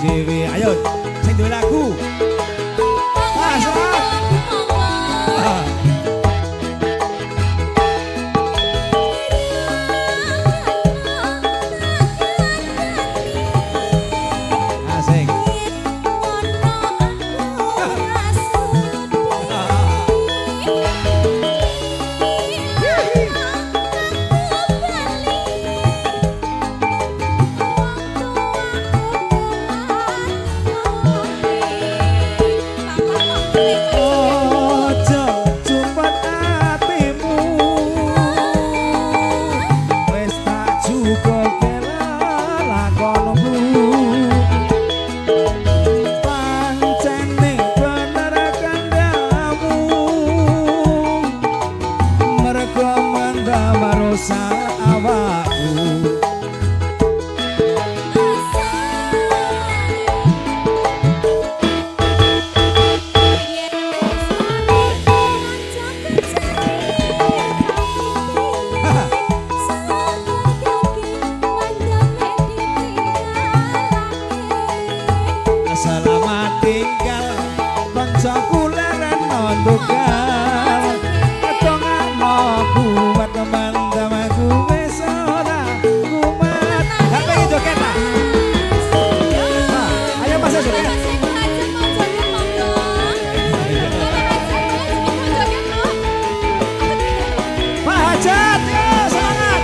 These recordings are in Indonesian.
dewe. Ayo, sing duwe lagu. Selamat tinggal koncoku leren nondukan ketongano buat teman-temanku wis ora kumat. Gak pengen joget lah. Ayo Mas joget. Pak Hajat, ya semangat.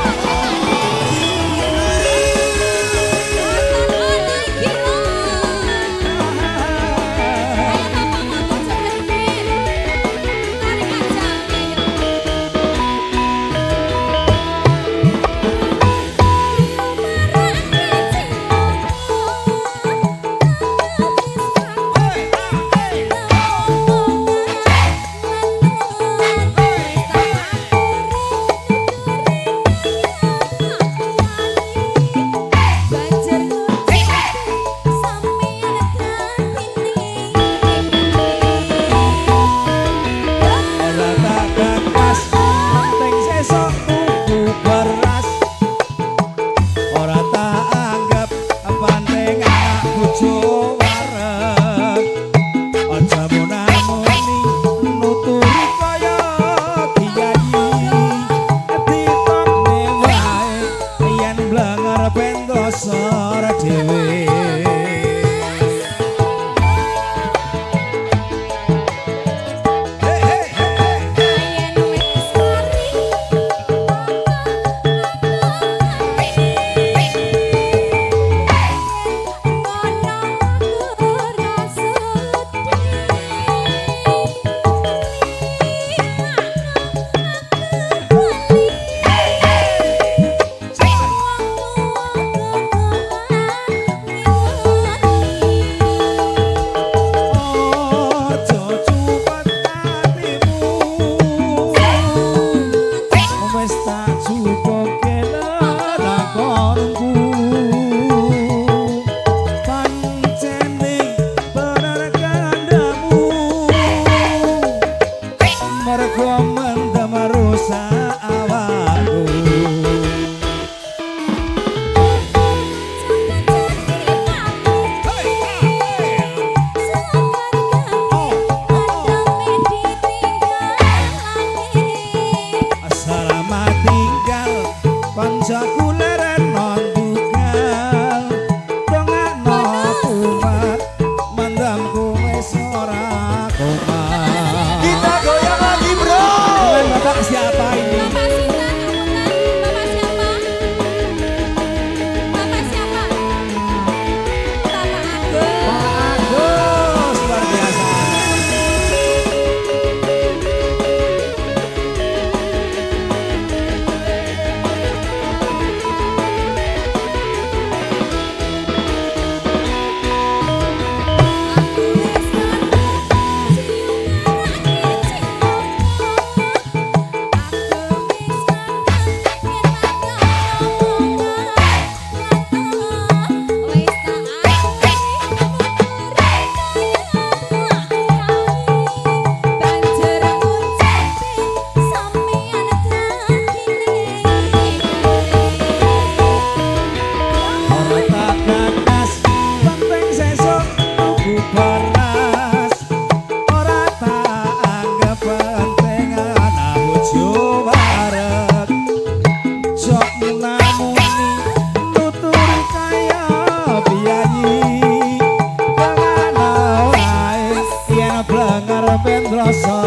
ben rasa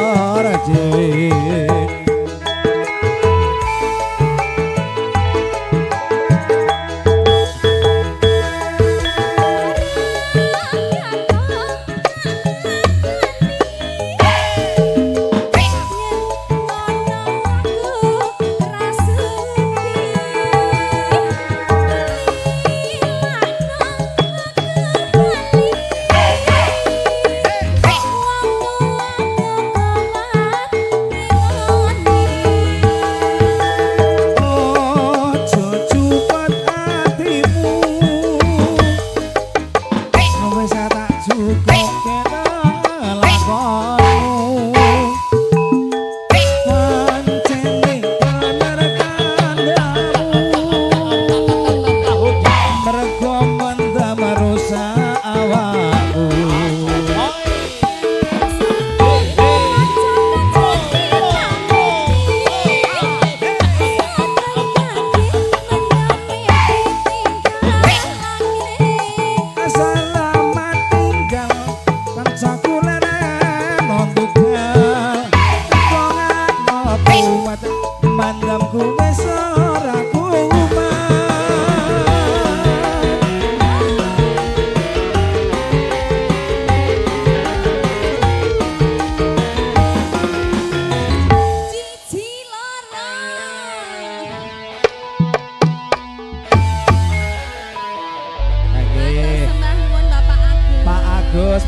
rejeki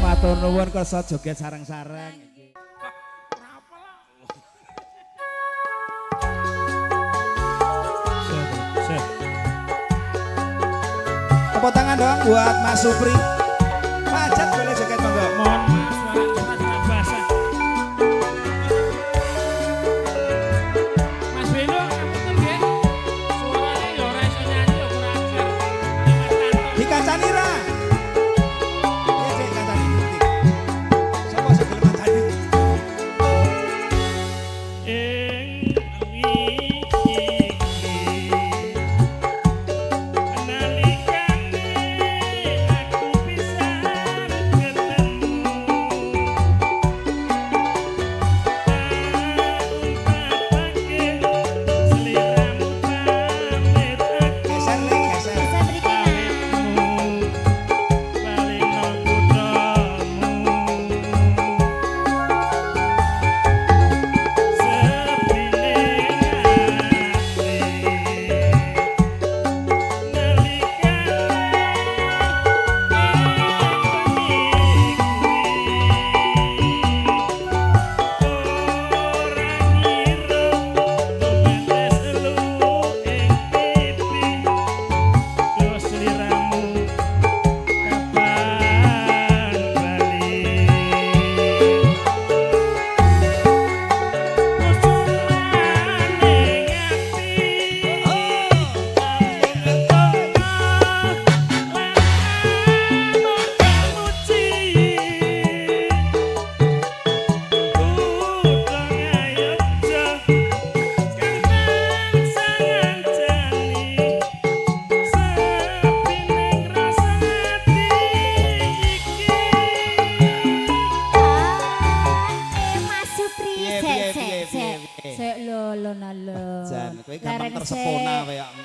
matur nuwun kersa joget sareng-sareng. Tepuk tangan dong buat Mas Supri. Pak Ajat boleh joget monggo. Mohon maaf suara basah. Mas Beno, betul nggih? Suarane ya ora iso nyanyi ya kurang ajar. Dikancani ra? Iya, Cek, kancani. Sapa sing gelem kancani?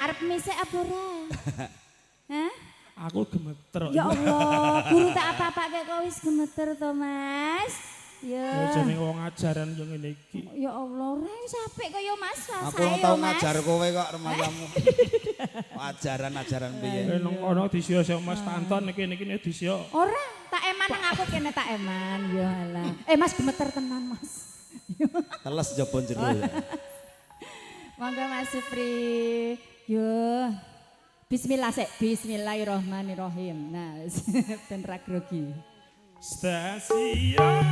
Arep misek apa ora? Hah? Aku gemeter. Ya Allah, guru tak apa-apake kok wis gemeter to, Mas. Ya. Jenenge wong ajaran yo ngene iki. Ya Allah, ora sampe kaya Mas. Aku ora tau ngajar kowe kok remajamu. Ajaran-ajaran piye. Nang kono disia-sia Mas Tanton iki disia. Ora, tak eman nang aku kene tak eman. Ya alah. Mas gemeter tenan, Mas. Teles njaba jero. Monggo Mas Supri. Yo. Bismillah sik. Bismillahirrahmanirrahim. Nah, ben ra grogi. Stasiun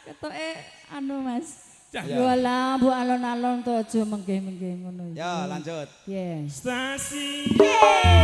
Ketoke anu Mas. Cah. Walah Bu alon-alon to aja menggeh-menggeh ngono. Ya, lanjut. Yes. Stasiun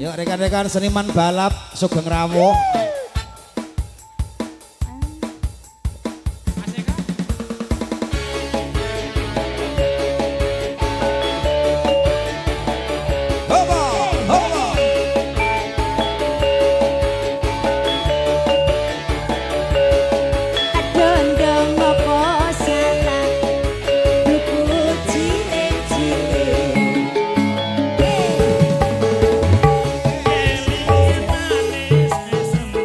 Yuk rekan-rekan seniman balap Sugeng Rawuh. Hoba, hoba. Adondong apa salah buku cilik-cilik. manis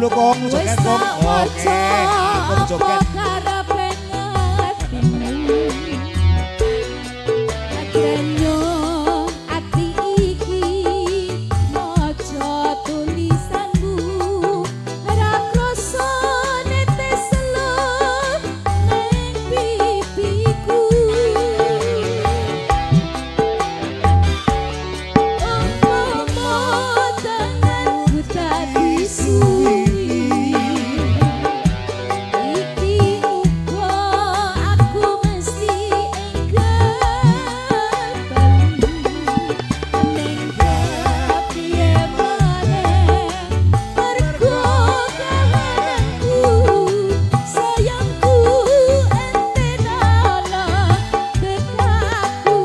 dulu kong joget kong. Oke, kong joget.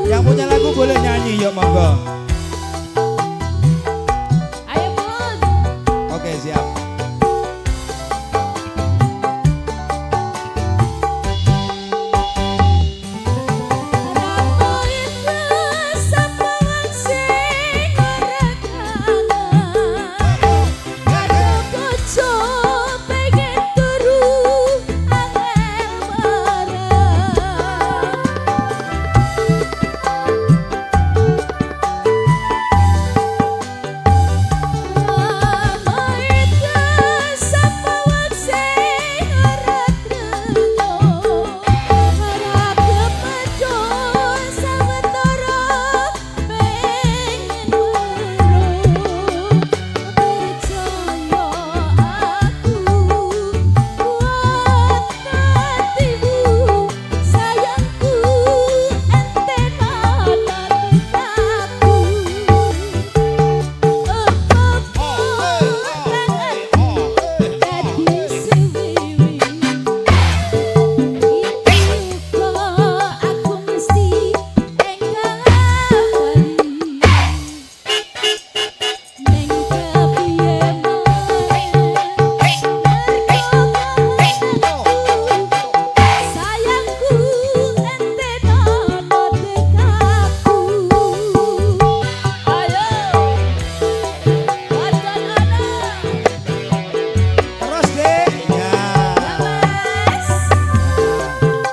Yang punya lagu boleh nyanyi, yuk monggo. Ayo Bun. Oke, siap.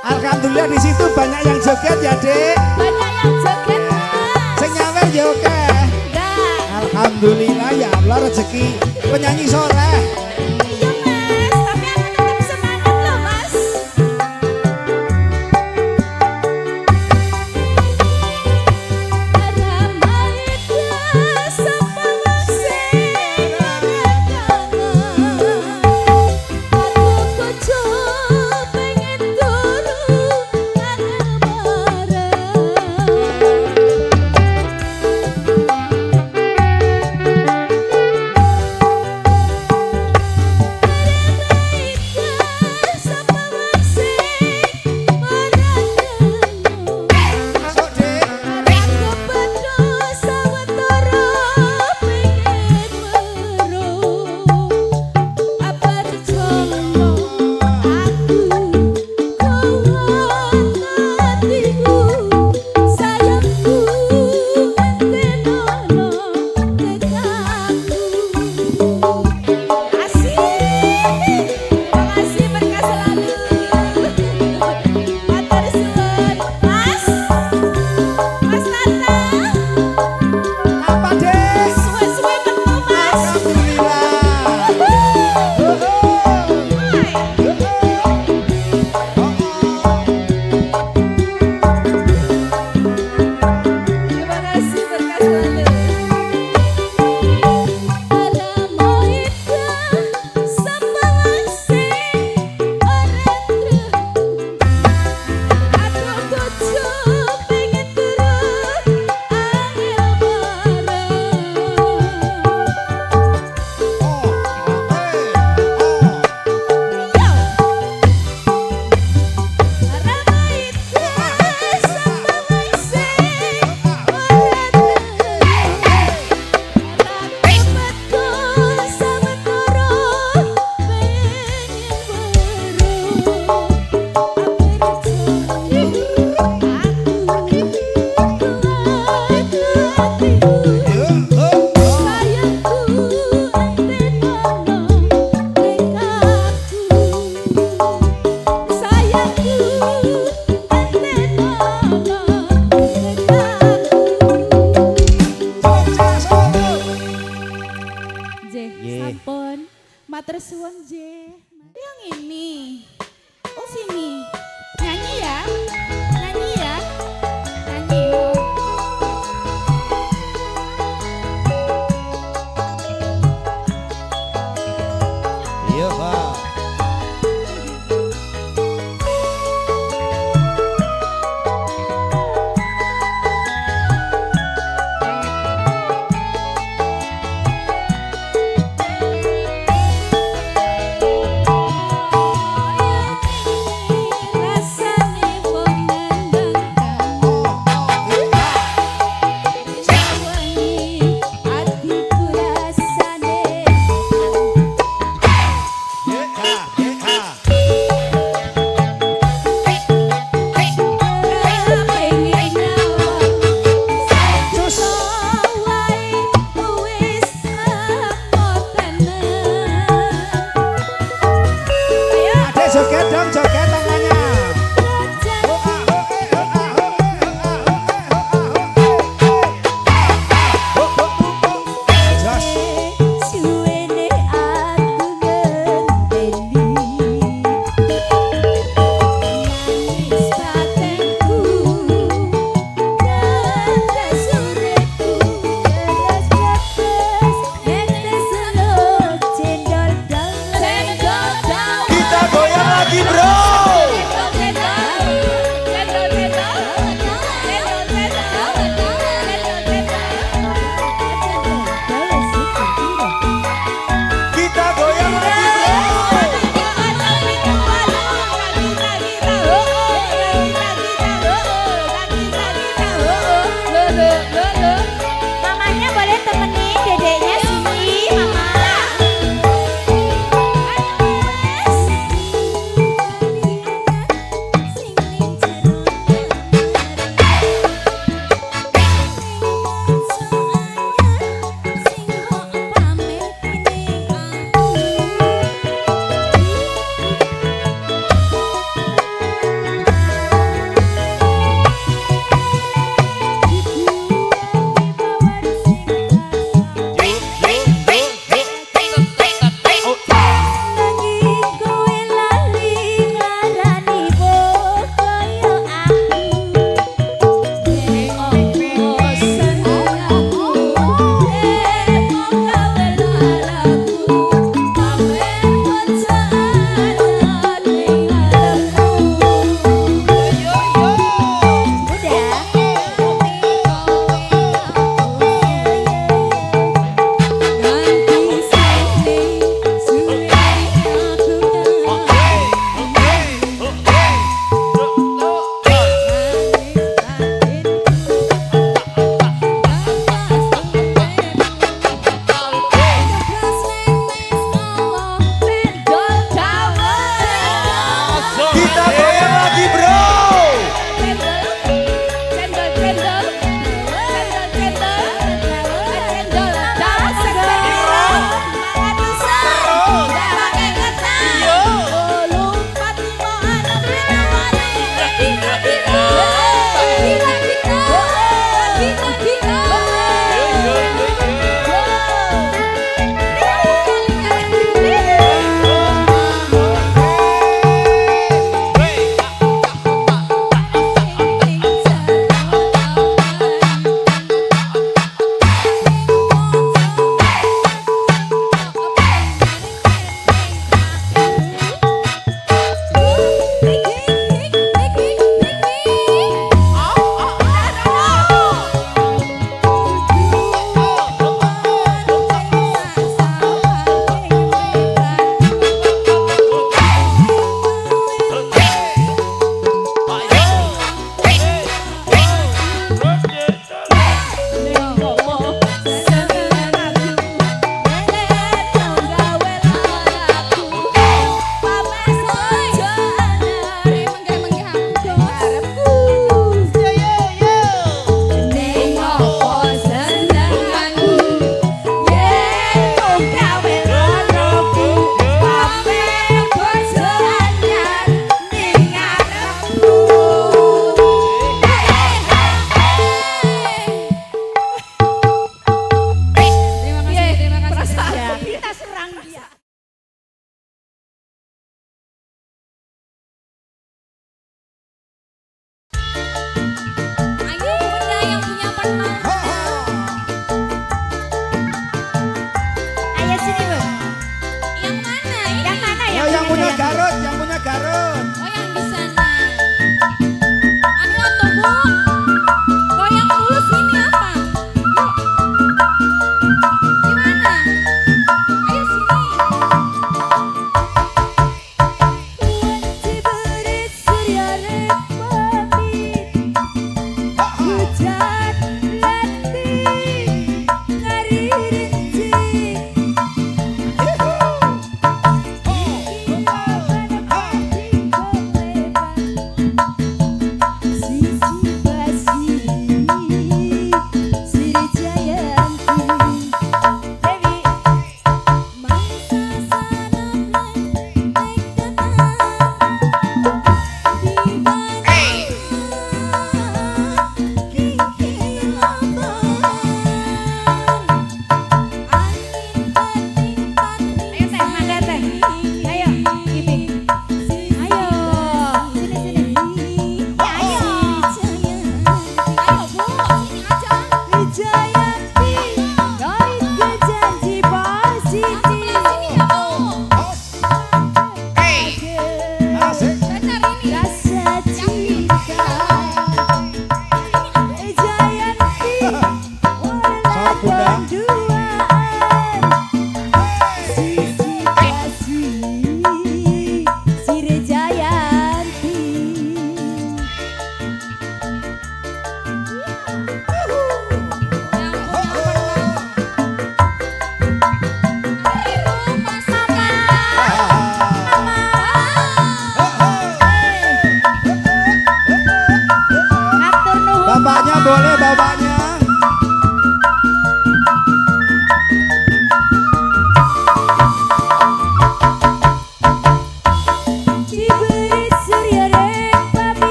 Alhamdulillah di situ banyak yang joget ya, Dek. Banyak yang joget, Mas. Sing nyawer ya oke. Enggak. Alhamdulillah ya Allah rezeki penyanyi soleh. Iya, Mas. Tapi aku tetap semangat loh, Mas. Matur suwun nggih. Yang ini. Oh sini. Nyanyi ya. Nyanyi ya. Nyanyi. Oh. Iya, Pak. Oh,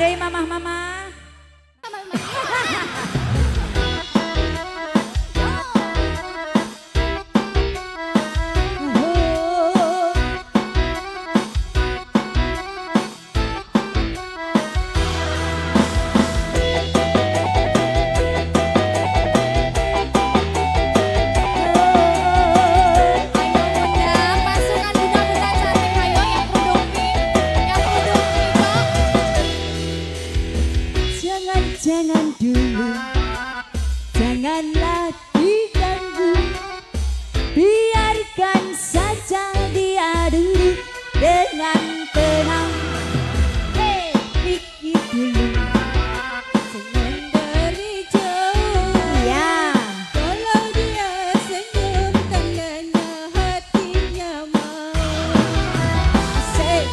deh mamah-mamah. Jangan dulu, janganlah diganggu, biarkan saja dia duduk dengan tenang. Hei, pikir dulu, senyum dari jauh. Ya, kalau dia senyum tandanya hatinya mau. Asik.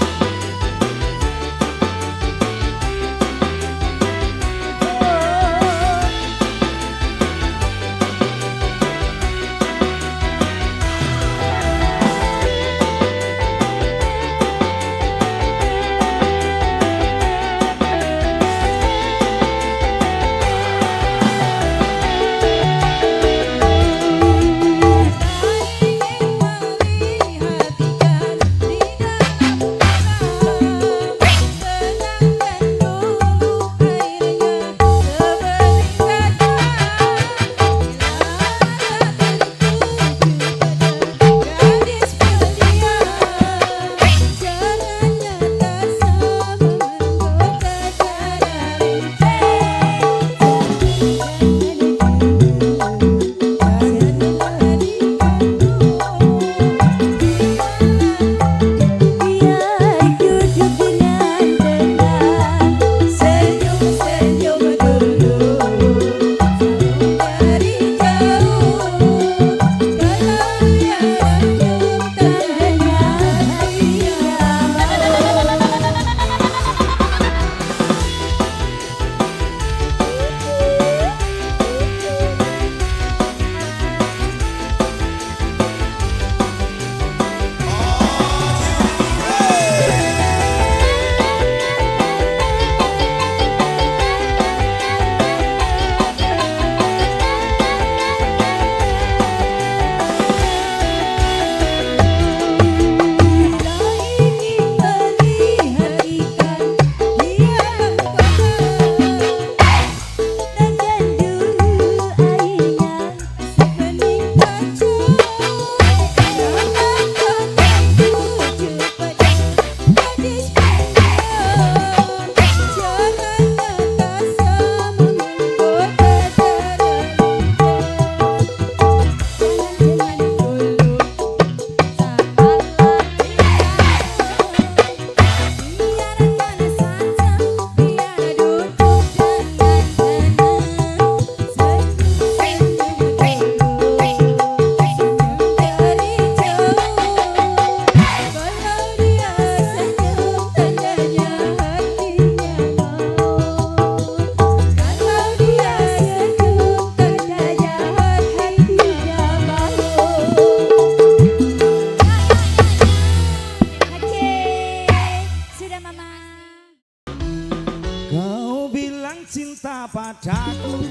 Kau bilang cinta padaku,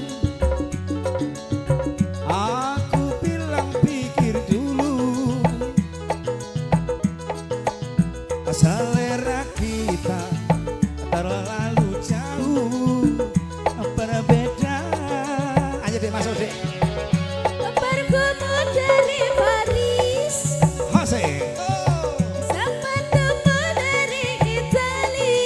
aku bilang pikir dulu. Selera kita terlalu jauh berbeda. Ayo deh masuk deh. Berfoto dari Paris, Hase. sepatumu dari Itali.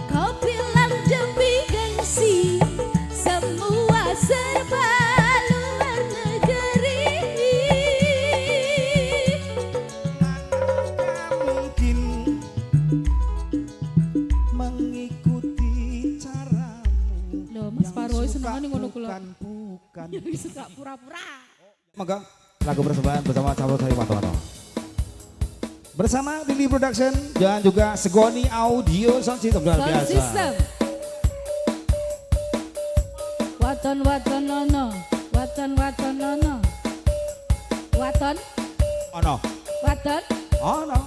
Kau bilang demi gengsi, semua serba luar negeri. Manakah mungkin mengikuti caramu? Loh, Mas Yang Paroi suka senengane ngono kula. bukan. Suka pura-pura. Maka lagu persembahan bersama sahabat saya Matono. Bersama Lili Production dan juga Segoni Audio Sound System luar Sound biasa. system. Waton nono. Waton nono. Waton. Oh no, Waton. oh no.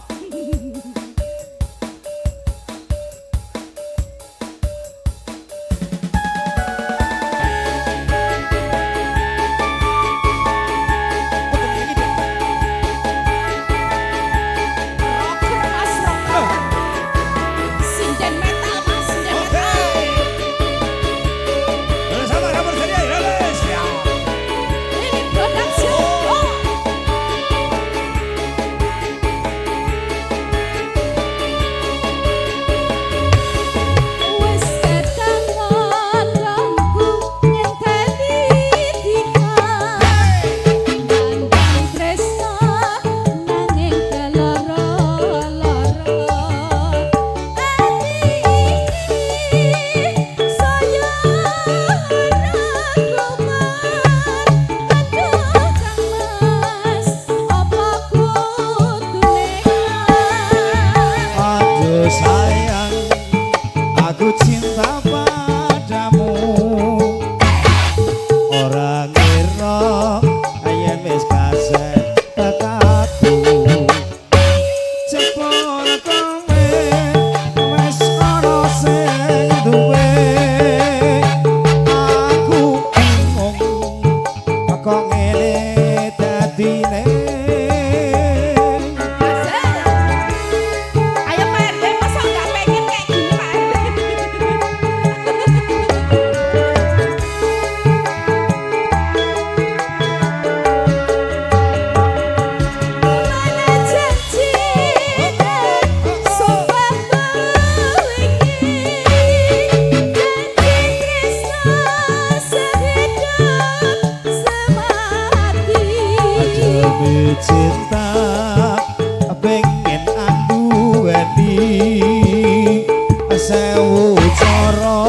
sewu cara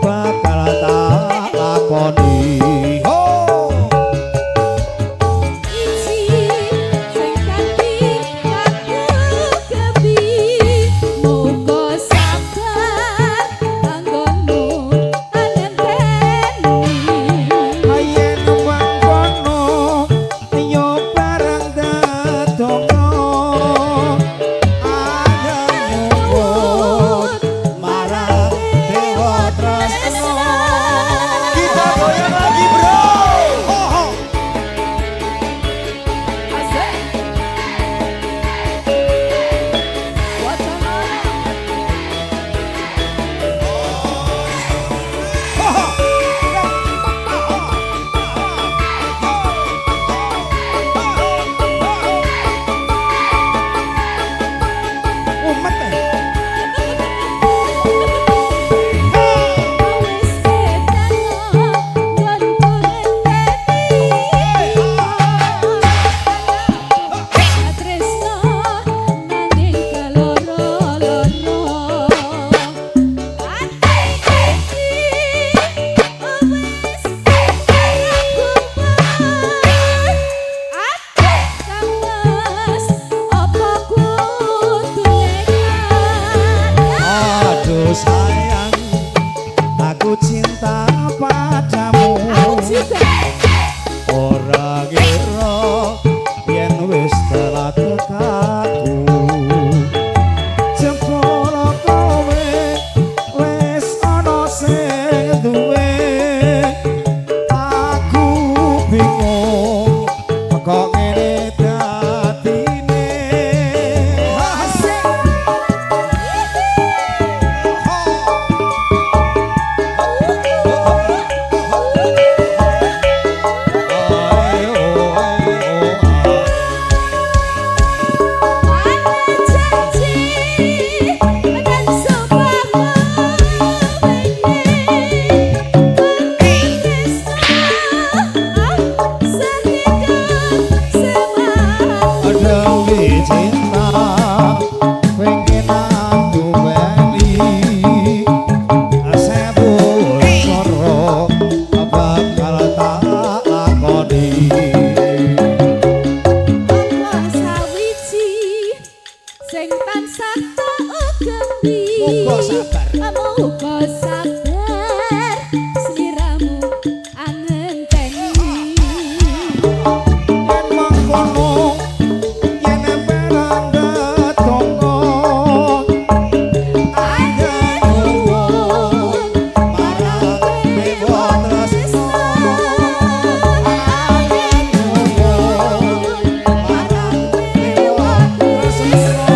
bakal tak lakoni. Oh, Iji sing kanthi aku kebi muga sabar anggonmu anenteni. ayen mangkono yo bareng dedonga ada nyuwun marang dewa tresna. Kita goyang lagi, bro. Ho, ho. Asik. Wacana Umet wis ketana nggonku ngenteni. Tresno nanging kaloro-loro. Ati iki wis Ati kawas apa kudu nekat. aduh sayang, aku cinta padamu. Aku juga Ora kira yen wis telat tekadku. Jempol kowe wis ana sing duwe. Aku bingung kok ngene dadine. Asik. Mana janji dan sumpahmu pengen sehidup semati. Dewi cinta pengen aku beli sewu soro bakal tak lakoni. Apa sawiji sing tansah tak ugepi. Muga sabar. Muga sabar sliramu angenteni. Yen mangkono yen barang dedonga ada nyuwun marang dewa tresna. Ada nyuwun marang dewa tresna.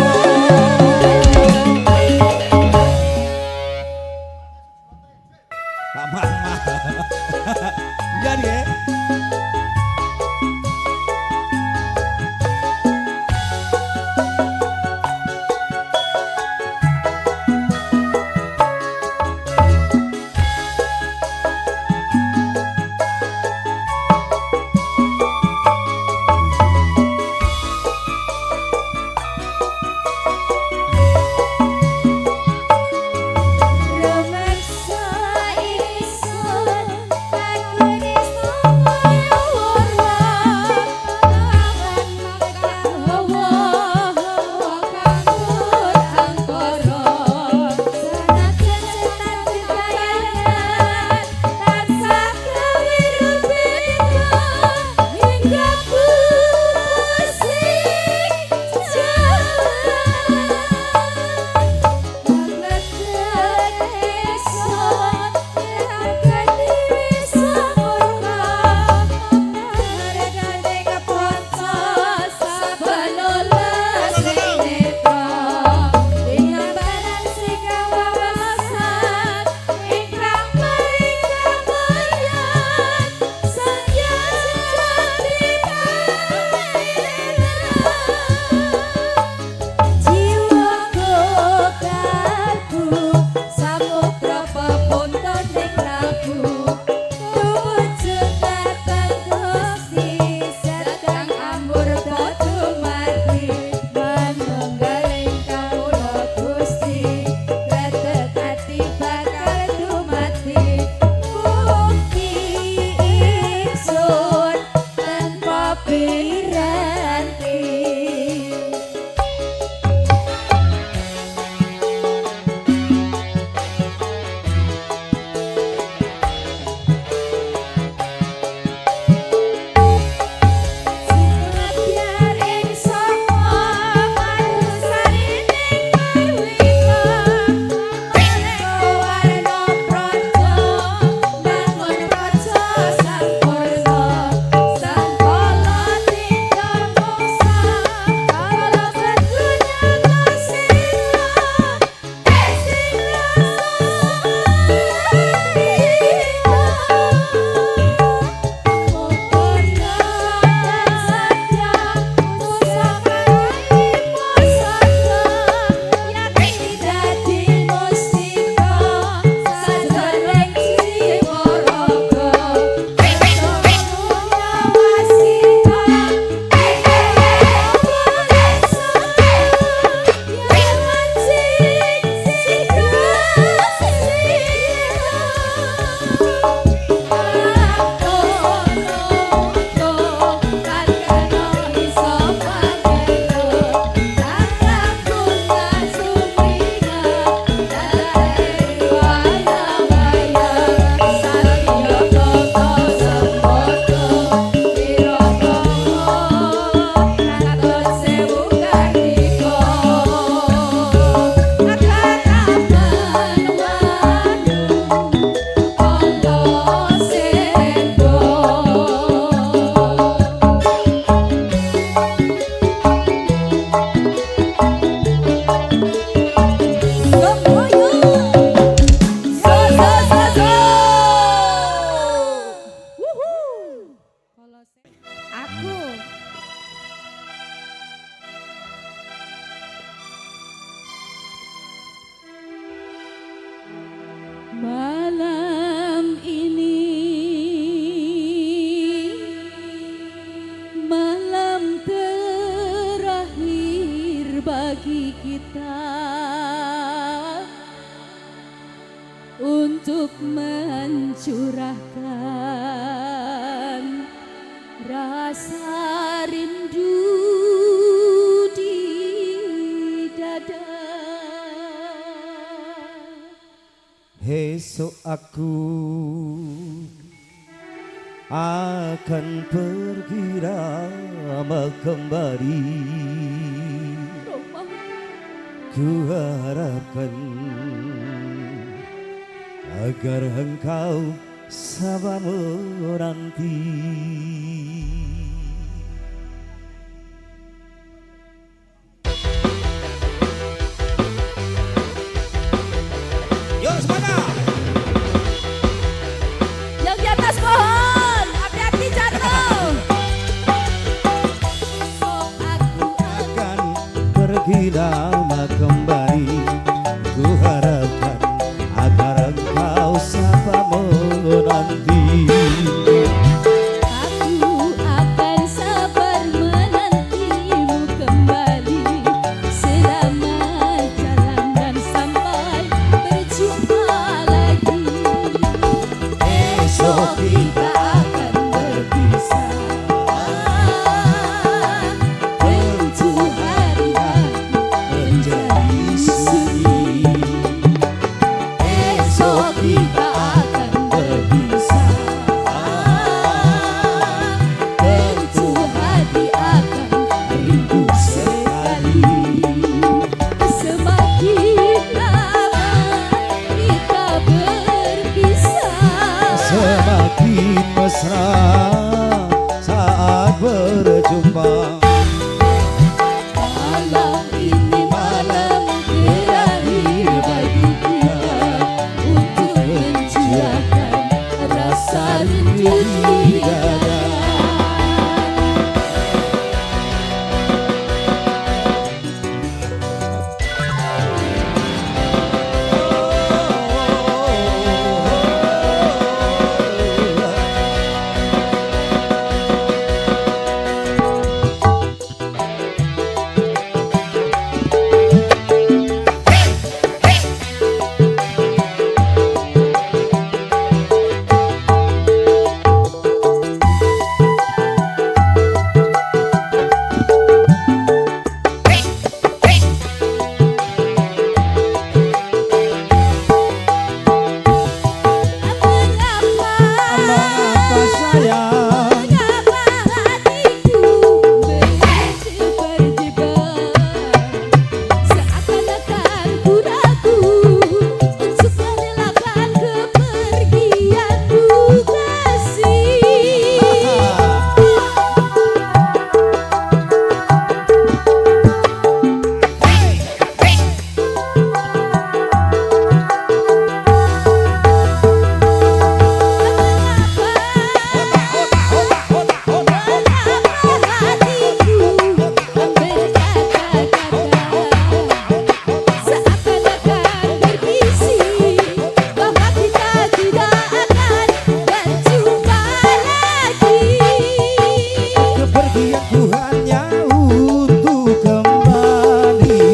untuk mencurahkan rasa rindu di dada. Esok aku akan pergi lama kembali. Roma, Ku harapkan agar engkau sabar menanti. Yuk semuanya. yang di atas pohon, hati-hati jatuh. Esok aku Akan pergi lama kembali. Ku harapkan agar engkau sabar menanti. Aku akan sabar menantimu kembali selama jalan dan sampai berjumpa lagi. Esok kita akan berpisah. Tentu hari-hari menjadi sunyi. Esok kita akan berpisah. Tentu hati akan rindu sekali. Semakin lama kita berpisah, Semakin mesra saat berjumpa. malam ini malam terakhir bagi kita untuk mencurahkan rasa rindu di dada. Mengapa sayang? Mengapa hatiku begitu berdebar? Seakan-akan ku ragu untuk merelakan kepergianmu, kasih. Kepergianku hanya untuk kembali.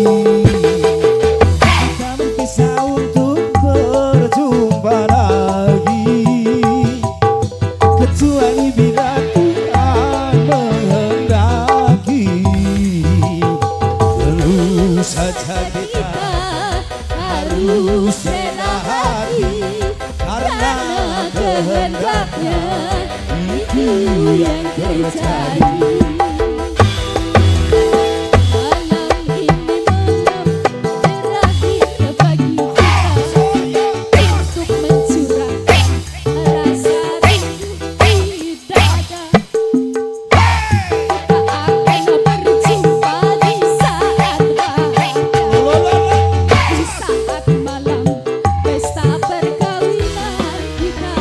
Kita berpisah untuk berjumpa lagi. Kecuali bila Tuhan menghendaki, terus saja kita harus rela hati karena kehendaknya itu yang terjadi. Malam ini malam terakhir bagi kita untuk mencurahkan rasa rindu di dada. Kita akan berjumpa di saat bahagia, di saat malam pesta perkawinan kita.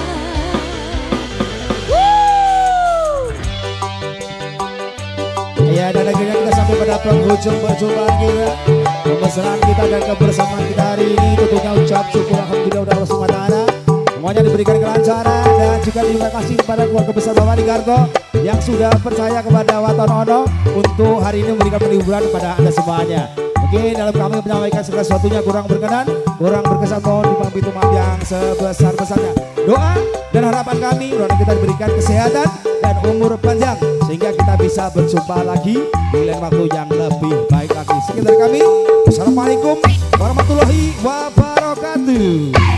Ya, dan akhirnya kita sampai pada penghujung perjumpaan kita, pemesraan kita dan kebersamaan kita hari ini. Tentunya ucap syukur alhamdulillah udah Allah SWT. Semuanya diberikan kelancaran dan juga terima kasih kepada keluarga besar Bapak Nigarto yang sudah percaya kepada Waton Ono untuk hari ini memberikan penghiburan kepada Anda semuanya. Mungkin dalam kami menyampaikan segala sesuatunya kurang berkenan, kurang berkesan, mohon dipahami maaf yang sebesar-besarnya. Doa dan harapan kami mudah-mudahan kita diberikan kesehatan dan umur panjang sehingga kita bisa berjumpa lagi di lain waktu yang lebih baik lagi. Sekian dari kami. Assalamualaikum warahmatullahi wabarakatuh.